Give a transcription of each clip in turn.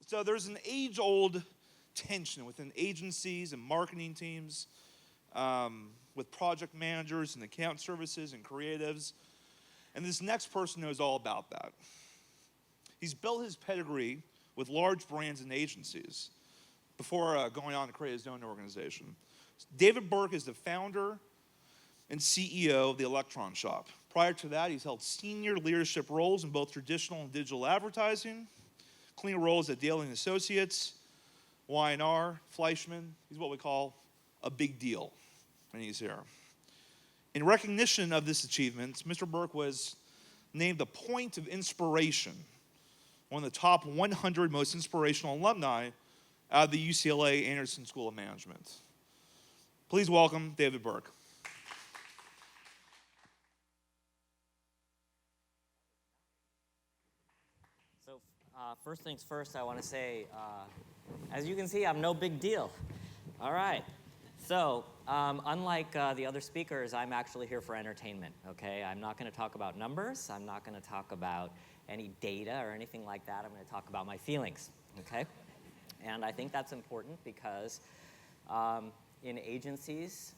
So there's an age-old tension within agencies and marketing teams, with project managers and account services and creatives. And this next person knows all about that. He's built his pedigree with large brands and agencies before going on to create his own organization. David Burk is the founder and CEO of the Electron shop. Prior to that, he's held senior leadership roles in both traditional and digital advertising, including roles at Daly & Associates, Y&R, Fleischmann. He's what we call a big deal, and he's here. In recognition of this achievement, Mr. Burk was named the Point of Inspiration, one of the top 100 most inspirational alumni out of the UCLA Anderson School of Management. Please welcome David Burk. So first things first, I want to say, as you can see, I'm no big deal. All right. So unlike the other speakers, I'm actually here for entertainment, okay? I'm not going to talk about numbers. I'm not going to talk about any data or anything like that. I'm going to talk about my feelings, okay? And I think that's important because in agencies,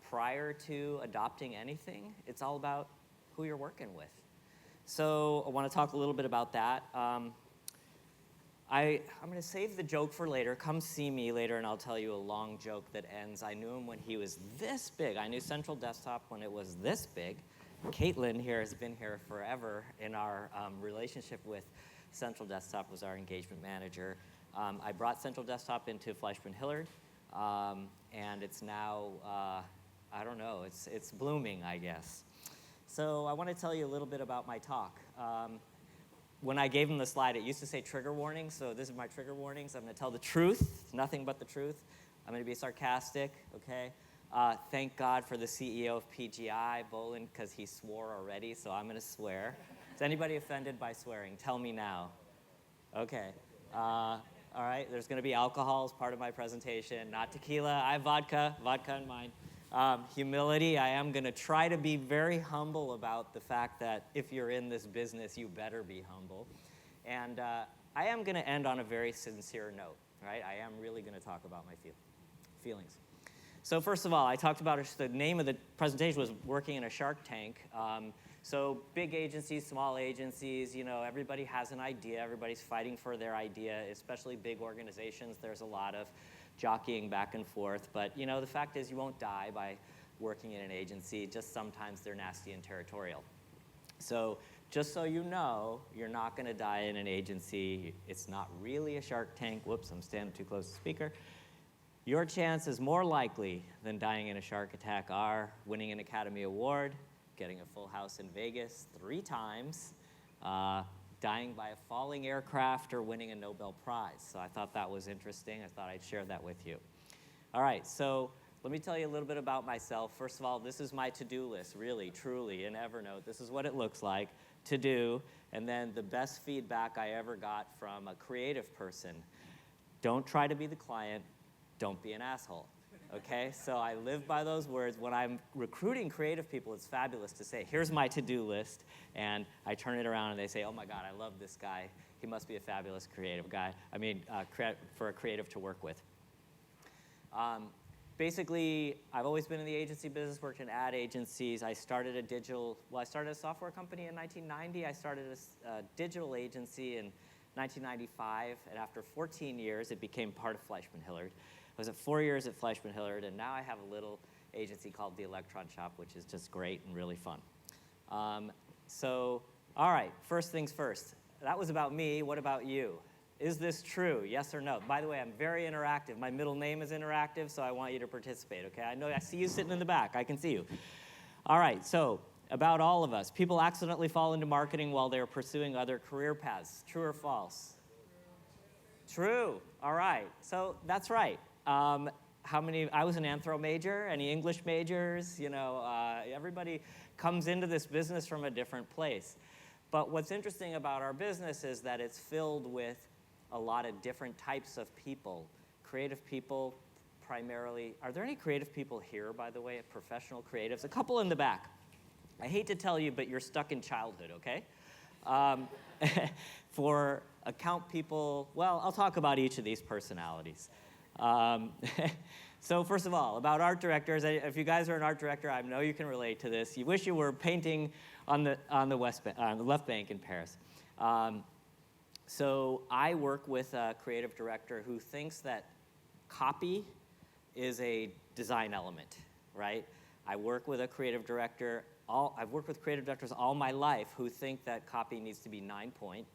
prior to adopting anything, it's all about who you're working with. So I want to talk a little bit about that. I'm going to save the joke for later. Come see me later, and I'll tell you a long joke that ends. I knew him when he was this big. I knew Central Desktop when it was this big. Caitlin here has been here forever in our relationship with Central Desktop, was our engagement manager. I brought Central Desktop into Fleischmann Hillard, and it's now, I don't know, it's blooming, I guess. So I want to tell you a little bit about my talk. When I gave him the slide, it used to say trigger warnings, so this is my trigger warnings. I'm going to tell the truth, nothing but the truth. I'm going to be sarcastic, okay? Thank God for the CEO of PGI, Bolin, because he swore already, so I'm going to swear. Is anybody offended by swearing? Tell me now. Okay. All right, there's going to be alcohol as part of my presentation, not tequila. I have vodka in mine. Humility, I am going to try to be very humble about the fact that if you're in this business, you better be humble. And I am going to end on a very sincere note, right? I am really going to talk about my feelings. So first of all, I talked about the name of the presentation was Working in a Shark Tank. So big agencies, small agencies, you know, everybody has an idea. Everybody's fighting for their idea, especially big organizations. There's a lot of jockeying back and forth. But, you know, the fact is you won't die by working in an agency. Just sometimes they're nasty and territorial. So just so you know, you're not going to die in an agency. It's not really a Shark Tank. Whoops, I'm standing too close to the speaker. Your chances more likely than dying in a shark attack are winning an Academy Award, getting a full house in Vegas 3 times, dying by a falling aircraft, or winning a Nobel Prize. So I thought that was interesting. I thought I'd share that with you. All right, so let me tell you a little bit about myself. First of all, this is my to-do list, really, truly, in Evernote. This is what it looks like to do. And then the best feedback I ever got from a creative person. Don't try to be the client. Don't be an asshole, okay? So I live by those words. When I'm recruiting creative people, it's fabulous to say, here's my to-do list, and I turn it around and they say, oh my God, I love this guy. He must be a fabulous creative guy. I mean, for a creative to work with. Basically, I've always been in the agency business, worked in ad agencies. I started a software company in 1990. I started a digital agency in 1995, and after 14 years, it became part of Fleischmann Hillard. I was at 4 years at Fleischmann Hillard, and now I have a little agency called the Electron Shop, which is just great and really fun. So, all right, first things first. That was about me. What about you? Is this true? Yes or no? By the way, I'm very interactive. My middle name is interactive, so I want you to participate, okay? I see you sitting in the back. I can see you. All right, so about all of us. People accidentally fall into marketing while they're pursuing other career paths. True or false? True. All right, so that's right. How many, I was an anthro major, any English majors? You know, everybody comes into this business from a different place. But what's interesting about our business is that it's filled with a lot of different types of people. Creative people, primarily. Are there any creative people here, by the way, professional creatives? A couple in the back. I hate to tell you, but you're stuck in childhood, okay? For Account people, well, I'll talk about each of these personalities. So first of all, about art directors, if you guys are an art director, I know you can relate to this. You wish you were painting on the left bank in Paris. So I work with a creative director who thinks that copy is a design element, right? I work with a creative director. I've worked with creative directors all my life who think that copy needs to be 9-point.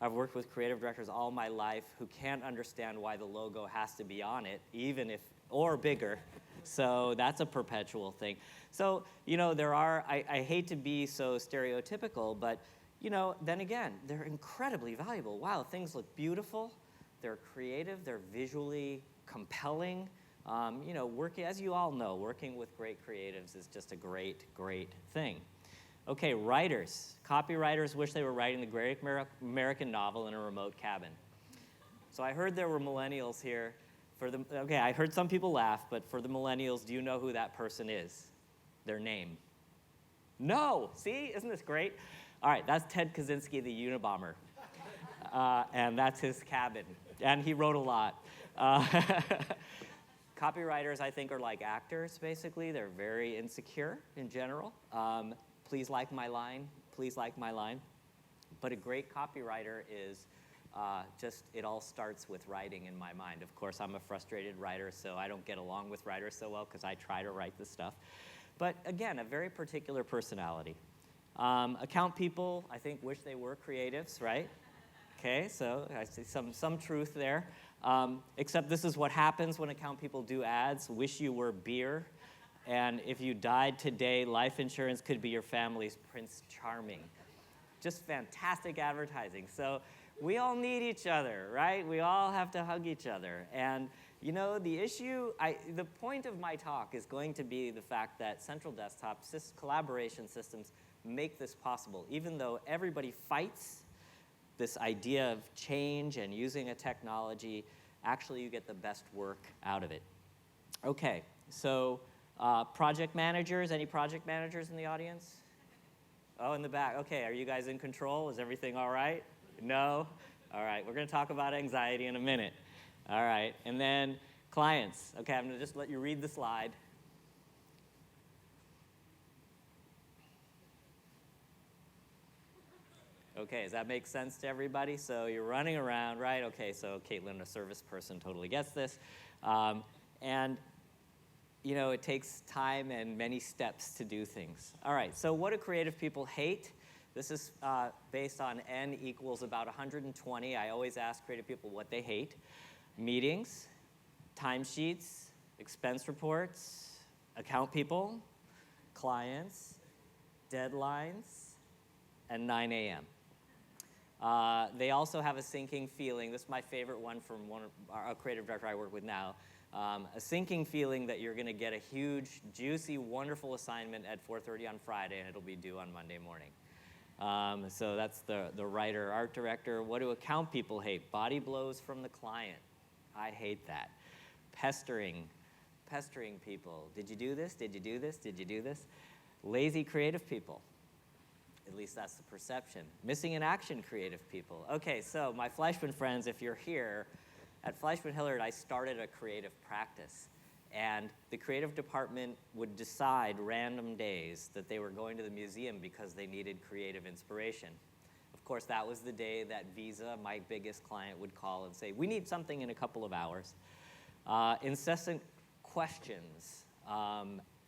I've worked with creative directors all my life who can't understand why the logo has to be on it, even if, or bigger. So that's a perpetual thing. So, you know, I hate to be so stereotypical, but, you know, then again, they're incredibly valuable. Wow, things look beautiful. They're creative. They're visually compelling. You know, as you all know, working with great creatives is just a great, great thing. Okay, writers. Copywriters wish they were writing the great American novel in a remote cabin. So I heard there were millennials here. Okay, I heard some people laugh, but for the millennials, do you know who that person is? Their name? No! See? Isn't this great? All right, that's Ted Kaczynski, the Unabomber. And that's his cabin. And he wrote a lot. Copywriters, I think, are like actors, basically. They're very insecure in general. Please like my line. Please like my line. But a great copywriter is it all starts with writing in my mind. Of course, I'm a frustrated writer, so I don't get along with writers so well because I try to write this stuff. But again, a very particular personality. Account people, I think, wish they were creatives, right? Okay, so I see some truth there. Except this is what happens when account people do ads. Wish you were beer. And if you died today, life insurance could be your family's Prince Charming. Just fantastic advertising. So we all need each other, right? We all have to hug each other. And you know, the point of my talk is going to be the fact that central desktop collaboration systems make this possible. Even though everybody fights this idea of change and using a technology, actually you get the best work out of it. Okay, so project managers, any project managers in the audience? Oh, in the back. Okay, are you guys in control? Is everything all right? No? All right, we're going to talk about anxiety in a minute. All right, and then clients. Okay, I'm going to just let you read the slide. Okay, does that make sense to everybody? So you're running around, right? Okay, so Caitlin, a service person, totally gets this. And you know, it takes time and many steps to do things. All right, so what do creative people hate? This is based on N equals about 120. I always ask creative people what they hate. Meetings, timesheets, expense reports, account people, clients, deadlines, and 9 a.m. They also have a sinking feeling. This is my favorite one from a creative director I work with now. A sinking feeling that you're going to get a huge, juicy, wonderful assignment at 4:30 on Friday, and it'll be due on Monday morning. So that's the writer, art director. What do account people hate? Body blows from the client. I hate that. Pestering people. Did you do this? Did you do this? Did you do this? Lazy creative people. At least that's the perception. Missing in action creative people. Okay, so my Fleischmann friends, if you're here, at Fleischmann Hillard, I started a creative practice. And the creative department would decide random days that they were going to the museum because they needed creative inspiration. Of course, that was the day that Visa, my biggest client, would call and say, we need something in a couple of hours. Incessant questions.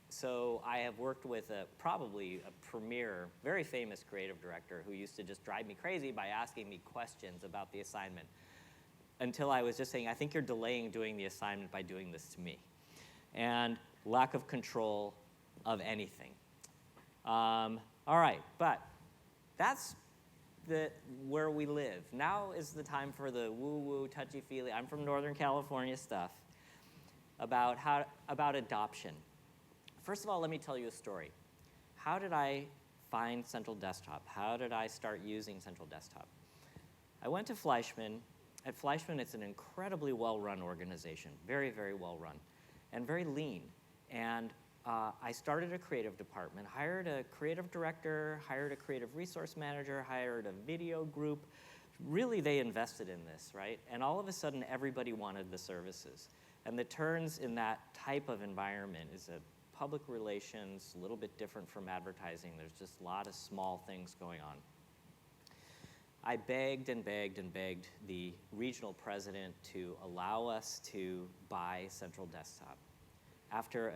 So I have worked with probably a premier, very famous creative director who used to just drive me crazy by asking me questions about the assignment until I was just saying, I think you're delaying doing the assignment by doing this to me. And lack of control of anything. All right, but that's where we live. Now is the time for the woo-woo, touchy-feely, I'm from Northern California stuff about adoption. First of all, let me tell you a story. How did I find Central Desktop? How did I start using Central Desktop? I went to Fleischmann. At Fleischmann, it's an incredibly well-run organization, very, very well-run, and very lean. And I started a creative department, hired a creative director, hired a creative resource manager, hired a video group, really they invested in this, right? And all of a sudden, everybody wanted the services. And the turns in that type of environment is a public relations, a little bit different from advertising. There's just a lot of small things going on. I begged and begged and begged the regional president to allow us to buy Central Desktop. After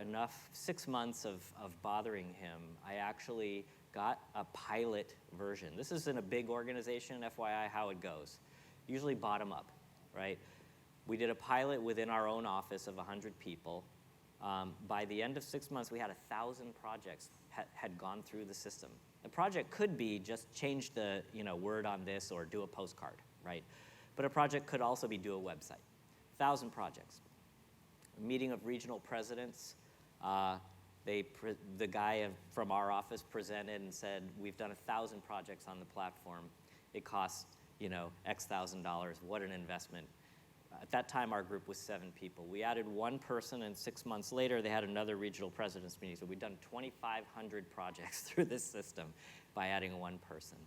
6 months of bothering him, I actually got a pilot version. This is in a big organization, FYI, how it goes. Usually bottom up, right? We did a pilot within our own office of 100 people. By the end of 6 months, we had 1,000 projects had gone through the system. The project could be just change the word on this or do a postcard, right? But a project could also be do a website. 1,000 projects. A meeting of regional presidents. The guy from our office presented and said, we've done 1,000 projects on the platform. It costs, X thousand dollars. What an investment. At that time, our group was 7 people. We added 1 person, and 6 months later, they had another regional presidents meeting. So we'd done 2,500 projects through this system by adding 1 person.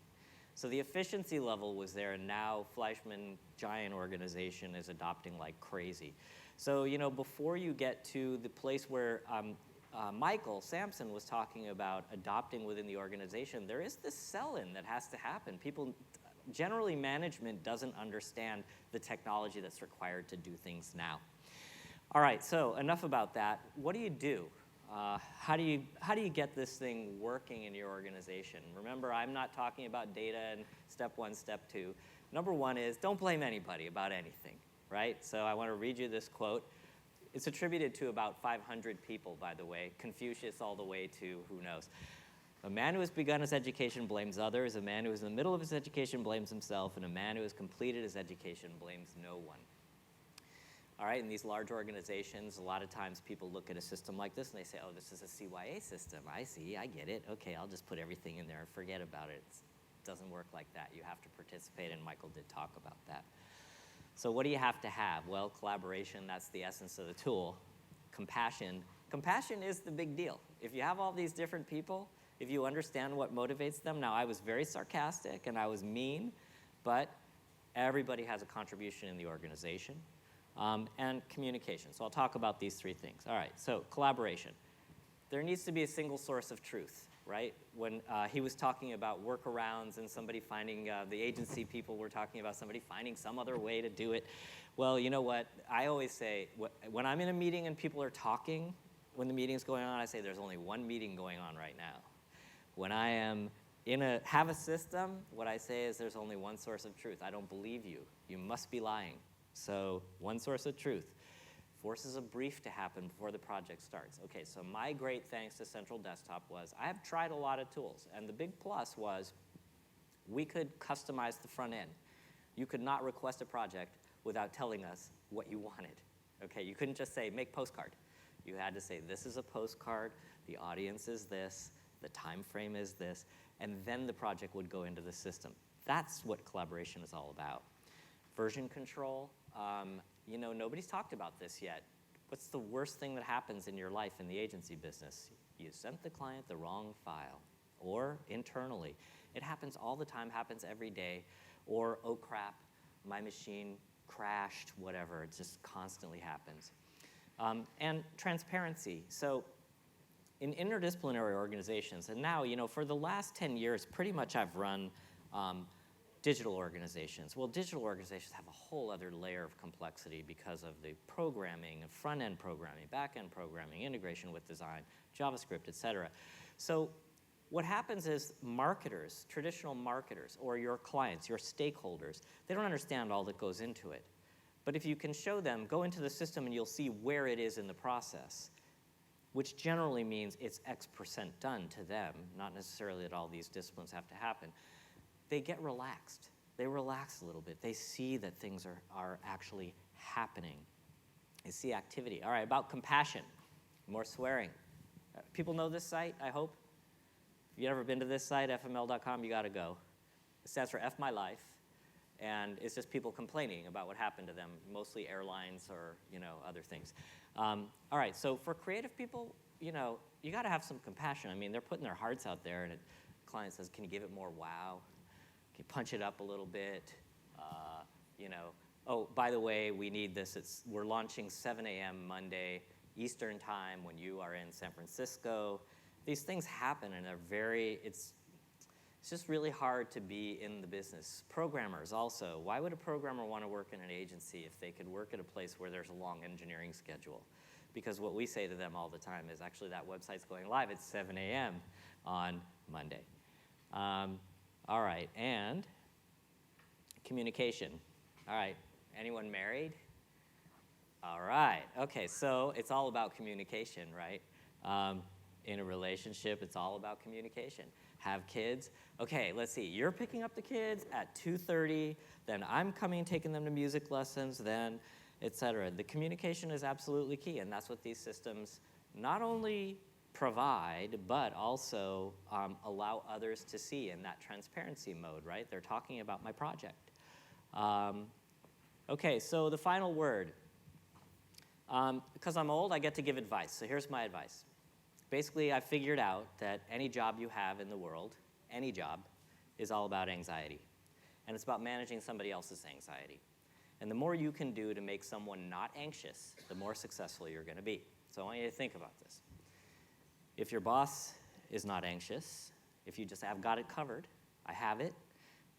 So the efficiency level was there, and now Fleischmann, giant organization, is adopting like crazy. So, before you get to the place where Michael Sampson was talking about adopting within the organization, there is this sell-in that has to happen. Generally, management doesn't understand the technology that's required to do things now. All right, so enough about that. What do you do? How do you get this thing working in your organization? Remember, I'm not talking about data and step 1, step 2. Number 1 is don't blame anybody about anything, right? So I want to read you this quote. It's attributed to about 500 people, by the way, Confucius all the way to who knows. A man who has begun his education blames others. A man who is in the middle of his education blames himself. And a man who has completed his education blames no one. All right, in these large organizations, a lot of times people look at a system like this and they say, oh, this is a CYA system. I see, I get it. Okay, I'll just put everything in there and forget about it. It doesn't work like that. You have to participate, and Michael did talk about that. So what do you have to have? Well, collaboration, that's the essence of the tool. Compassion. Compassion is the big deal. If you have all these different people, if you understand what motivates them. Now, I was very sarcastic and I was mean, but everybody has a contribution in the organization. And communication. So I'll talk about these 3 things. All right, so collaboration. There needs to be a single source of truth, right? When he was talking about workarounds and somebody finding, the agency people were talking about somebody finding some other way to do it. Well, you know what? I always say, when I'm in a meeting and people are talking, when the meeting's going on, I say there's only one meeting going on right now. When I am have a system, what I say is there's only one source of truth. I don't believe you. You must be lying. So one source of truth forces a brief to happen before the project starts. Okay, so my great thanks to Central Desktop was I have tried a lot of tools, and the big plus was we could customize the front end. You could not request a project without telling us what you wanted. Okay, you couldn't just say make postcard. You had to say this is a postcard, the audience is this, the time frame is this, and then the project would go into the system. That's what collaboration is all about. Version control, nobody's talked about this yet. What's the worst thing that happens in your life in the agency business? You sent the client the wrong file, or internally. It happens all the time, happens every day, or oh crap, my machine crashed, whatever, it just constantly happens. And transparency. So in interdisciplinary organizations, and now, for the last 10 years, pretty much I've run digital organizations. Well, digital organizations have a whole other layer of complexity because of the programming, front-end programming, back-end programming, integration with design, JavaScript, et cetera. So what happens is marketers, traditional marketers, or your clients, your stakeholders, they don't understand all that goes into it. But if you can show them, go into the system and you'll see where it is in the process, which generally means it's X% done to them, not necessarily that all these disciplines have to happen. They get relaxed. They relax a little bit. They see that things are actually happening. They see activity. All right, about compassion, more swearing. People know this site, I hope. If you've ever been to this site, fml.com, you got to go. It stands for F My Life, and it's just people complaining about what happened to them, mostly airlines or other things. All right, so for creative people, you got to have some compassion. I mean, they're putting their hearts out there, and the client says, can you give it more wow? Can you punch it up a little bit? oh, by the way, we need this. We're launching 7 a.m. Monday Eastern time when you are in San Francisco. These things happen, and it's just really hard to be in the business. Programmers also. Why would a programmer want to work in an agency if they could work at a place where there's a long engineering schedule? Because what we say to them all the time is, actually, that website's going live at 7 a.m. on Monday. All right, and communication. All right, anyone married? All right, okay, so it's all about communication, right? In a relationship, it's all about communication. Have kids? Okay, let's see. You're picking up the kids at 2:30, then I'm coming, taking them to music lessons, then et cetera. The communication is absolutely key, and that's what these systems not only provide, but also allow others to see in that transparency mode, right? They're talking about my project. Okay, so the final word. Because I'm old, I get to give advice, so here's my advice. Basically, I figured out that any job you have in the world, any job, is all about anxiety. And it's about managing somebody else's anxiety. And the more you can do to make someone not anxious, the more successful you're going to be. So I want you to think about this. If your boss is not anxious, if you just have got it covered, I have it,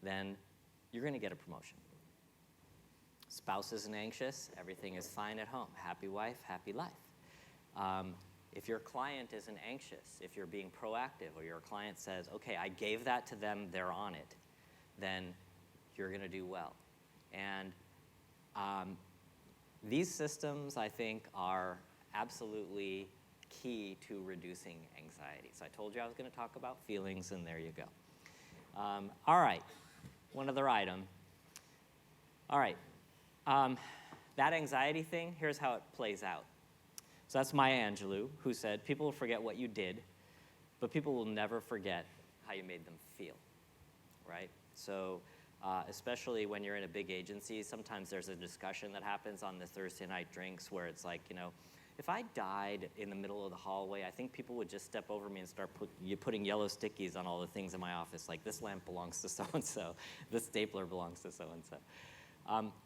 then you're going to get a promotion. Spouse isn't anxious, everything is fine at home. Happy wife, happy life. If your client isn't anxious, if you're being proactive, or your client says, okay, I gave that to them, they're on it, then you're going to do well. And these systems, I think, are absolutely key to reducing anxiety. So I told you I was going to talk about feelings, and there you go. All right, one other item. All right, that anxiety thing, here's how it plays out. So that's Maya Angelou, who said, people will forget what you did, but people will never forget how you made them feel, right? So especially when you're in a big agency, sometimes there's a discussion that happens on the Thursday night drinks where it's like, if I died in the middle of the hallway, I think people would just step over me and start putting yellow stickies on all the things in my office, like this lamp belongs to so-and-so, this stapler belongs to so-and-so.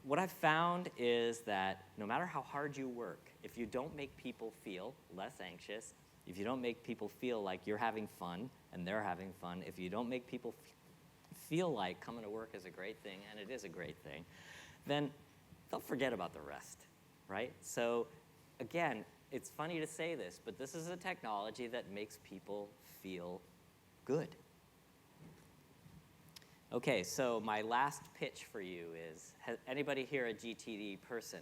What I've found is that no matter how hard you work, if you don't make people feel less anxious, if you don't make people feel like you're having fun and they're having fun, if you don't make people feel like coming to work is a great thing, and it is a great thing, then they'll forget about the rest, right? So again, it's funny to say this, but this is a technology that makes people feel good. Okay, so my last pitch for you is, has anybody here a GTD person?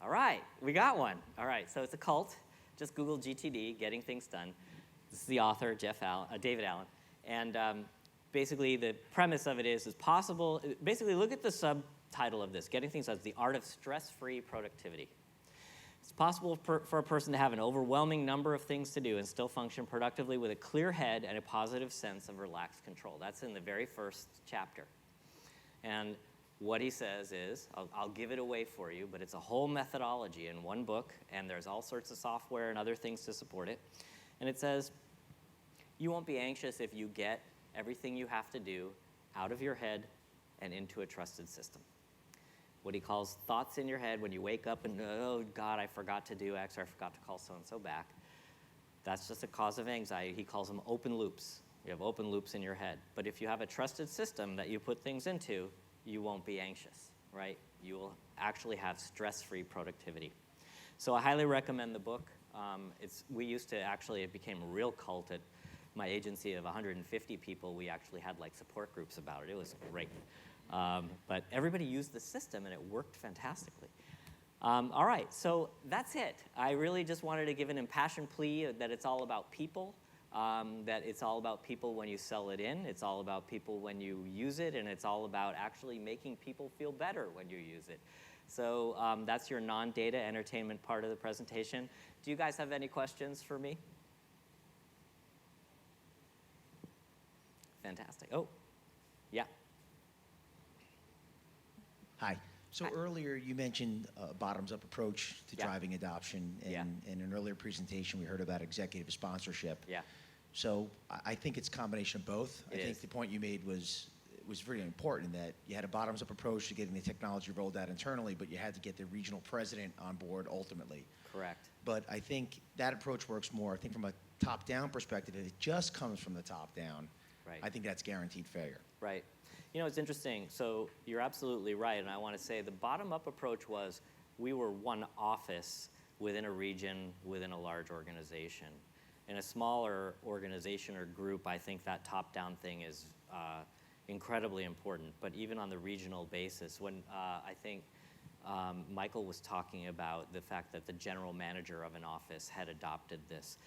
All right, we got one. All right, so it's a cult. Just Google GTD, Getting Things Done. This is the author, David Allen. And basically the premise of it is possible, basically look at the subtitle of this, Getting Things Done, The Art of Stress-Free Productivity. It's possible for a person to have an overwhelming number of things to do and still function productively with a clear head and a positive sense of relaxed control. That's in the very first chapter. And what he says is, I'll give it away for you, but it's a whole methodology in one book, and there's all sorts of software and other things to support it. And it says, you won't be anxious if you get everything you have to do out of your head and into a trusted system. What he calls thoughts in your head when you wake up and, oh, God, I forgot to do X, or I forgot to call so-and-so back. That's just a cause of anxiety. He calls them open loops. You have open loops in your head. But if you have a trusted system that you put things into, you won't be anxious, right? You will actually have stress-free productivity. So I highly recommend the book. We used to actually, it became a real cult at my agency of 150 people. We actually had like support groups about it. It was great. But everybody used the system, and it worked fantastically. All right, so that's it. I really just wanted to give an impassioned plea that it's all about people, that it's all about people when you sell it in, it's all about people when you use it, and it's all about actually making people feel better when you use it. So that's your non-data entertainment part of the presentation. Do you guys have any questions for me? Fantastic. Oh, yeah. Hi. So Hi. earlier you mentioned a bottoms-up approach to Yeah. driving adoption. And Yeah. in an earlier presentation, we heard about executive sponsorship. Yeah. So I think it's a combination of both. I think is. the point you made was was very important that you had a bottoms-up approach to getting the technology rolled out internally, but you had to get the regional president on board ultimately. Correct. But I think that approach works more. I think from a top-down perspective, if it just comes from the top down, Right. I think that's guaranteed failure. Right. You know, it's interesting. So you're absolutely right. And I want to say the bottom-up approach was we were one office within a region, within a large organization. In a smaller organization or group, I think that top-down thing is incredibly important. But even on the regional basis, when I think Michael was talking about the fact that the general manager of an office had adopted this,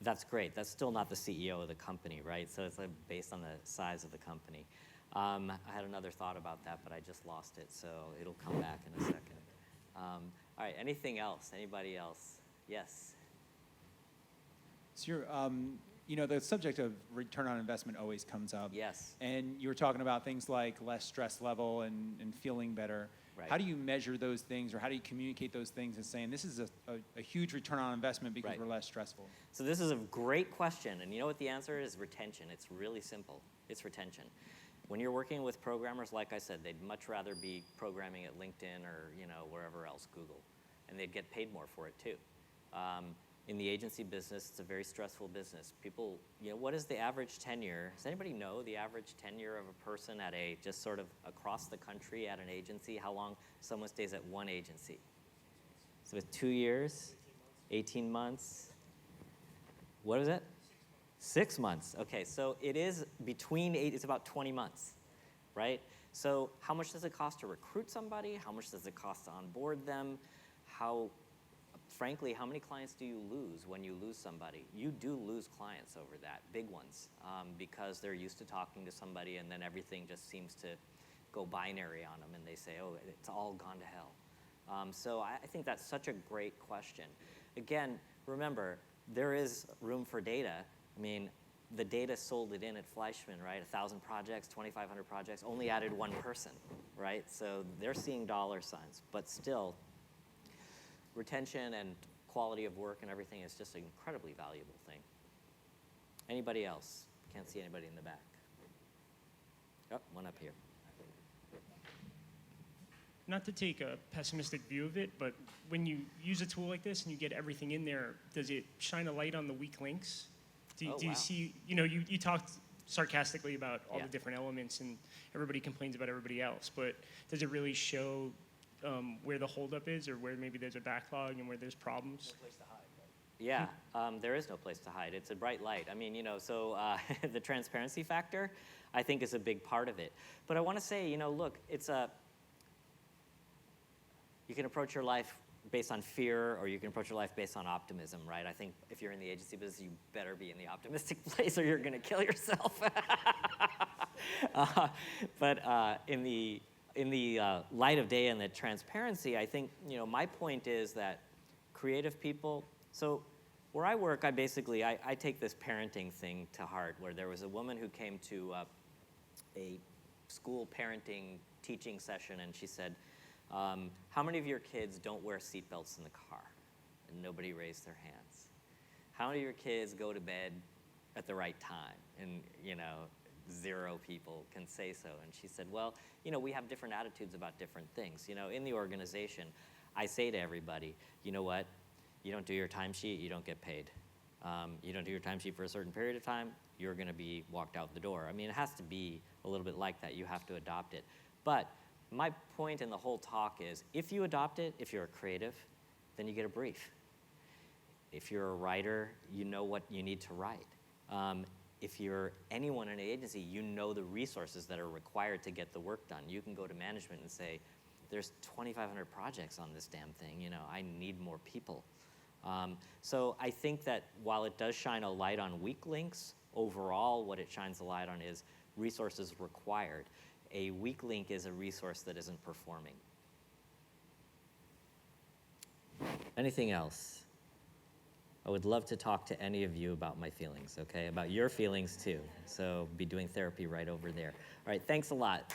that's great. That's still not the CEO of the company, right? So it's based on the size of the company. I had another thought about that, but I just lost it, so it'll come back in a second. All right, anything else? Anybody else? Yes? So the subject of return on investment always comes up. Yes. And you were talking about things like less stress level and feeling better. Right. How do you measure those things, or how do you communicate those things and saying this is a huge return on investment because Right. we're less stressful? So this is a great question, and you know what the answer is? Retention. It's really simple. It's retention. When you're working with programmers, like I said, they'd much rather be programming at LinkedIn or wherever else, Google, and they'd get paid more for it too. In the agency business, it's a very stressful business. People, what is the average tenure? Does anybody know the average tenure of a person at just sort of across the country at an agency? How long someone stays at one agency? So it's 2 years, 18 months. What is it? 6 months. Okay, so it is it's about 20 months, right? So how much does it cost to recruit somebody? How much does it cost to onboard them? Frankly, how many clients do you lose when you lose somebody? You do lose clients over that, big ones, because they're used to talking to somebody and then everything just seems to go binary on them and they say, oh, it's all gone to hell. So I think that's such a great question. Again, remember, there is room for data. I mean, the data sold it in at Fleischmann, right? 1,000 projects, 2,500 projects, only added one person, right? So they're seeing dollar signs, but still, retention and quality of work and everything is just an incredibly valuable thing. Anybody else? Can't see anybody in the back. Oh, one up here. Not to take a pessimistic view of it, but when you use a tool like this and you get everything in there, does it shine a light on the weak links? Do you wow. see, you talked sarcastically about all Yeah. the different elements and everybody complains about everybody else, but does it really show where the holdup is or where maybe there's a backlog and where there's problems? Yeah, there is no place to hide. It's a bright light. I mean, so the transparency factor, I think, is a big part of it. But I want to say, look, you can approach your life based on fear or you can approach your life based on optimism, right? I think if you're in the agency business, you better be in the optimistic place or you're going to kill yourself. But in the light of day and the transparency, I think, my point is that creative people, so where I work, I take this parenting thing to heart, where there was a woman who came to a school parenting teaching session, and she said, how many of your kids don't wear seatbelts in the car? And nobody raised their hands. How many of your kids go to bed at the right time? And, 0 people can say so. And she said, well, we have different attitudes about different things. In the organization, I say to everybody, you know what? You don't do your timesheet, you don't get paid. You don't do your timesheet for a certain period of time, you're going to be walked out the door. I mean, it has to be a little bit like that. You have to adopt it. But my point in the whole talk is, if you adopt it, if you're a creative, then you get a brief. If you're a writer, you know what you need to write. If you're anyone in an agency, you know the resources that are required to get the work done. You can go to management and say, there's 2,500 projects on this damn thing, I need more people. So I think that while it does shine a light on weak links, overall what it shines a light on is resources required. A weak link is a resource that isn't performing. Anything else? I would love to talk to any of you about my feelings, okay? About your feelings too. So be doing therapy right over there. All right, thanks a lot.